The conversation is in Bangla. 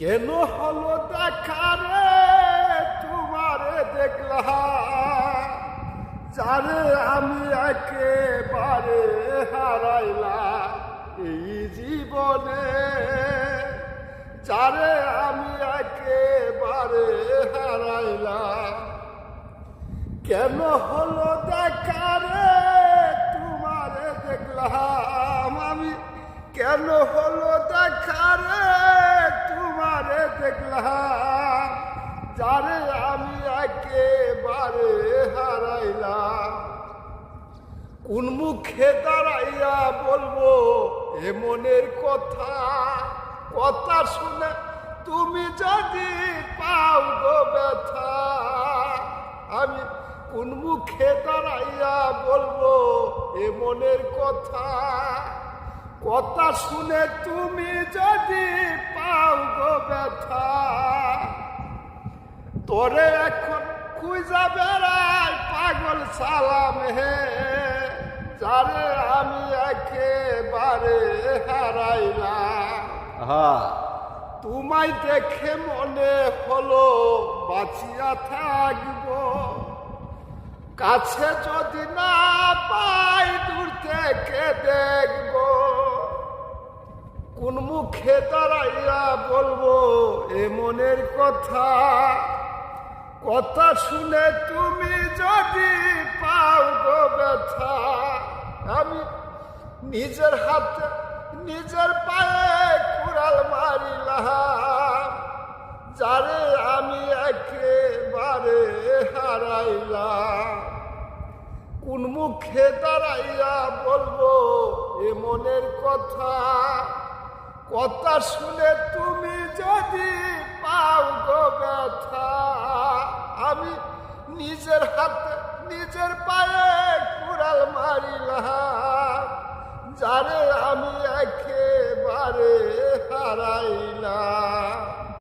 কেন হলো দেখা রে তোমারে দেখলাম, যারে আমি একেবারে হারাইলাম এই জীবনে, যারে আমি একেবারে হারাইলাম। কেন হলো দেখা রে তোমারে দেখলাম আমি, কেন হলো দেখা রে তোমারে দেখলাম, যারে আমি একেবারে হারাইলাম। কোন মুখে দাঁড়াইয়া বলবো এ মনের কথা, কথা শুনে তুমি যদি পাও গো ব্যথা। আমি কোন মুখে দাঁড়াইয়া বলবো এ মনের কথা, কথা শুনে তুমি যদি পাও গো ব্যথা। তোরে এখন খুঁজা বেড়াই পাগল সালাম হে, যারে আমি একেবারে হারাইলাম। তোমায় দেখে মনে হলো বাঁচিয়া থাকবো, কাছে যদি না পাই দূর থেকে দেখবো। কোন মুখে দাঁড়াইয়া বলবো এ মনের কথা, কথা শুনে তুমি যদি পাও গো ব্যথা। আমি নিজের হাতে নিজের পায়ে কুড়াল মারিলাম, যারে আমি একেবারে হারাইলাম। কোন মুখে দাঁড়াইয়া বলবো এ মনের কথা, কথা শুনে তুমি যদি পাও গো ব্যথা। আমি নিজের হাতে নিজের পায়ে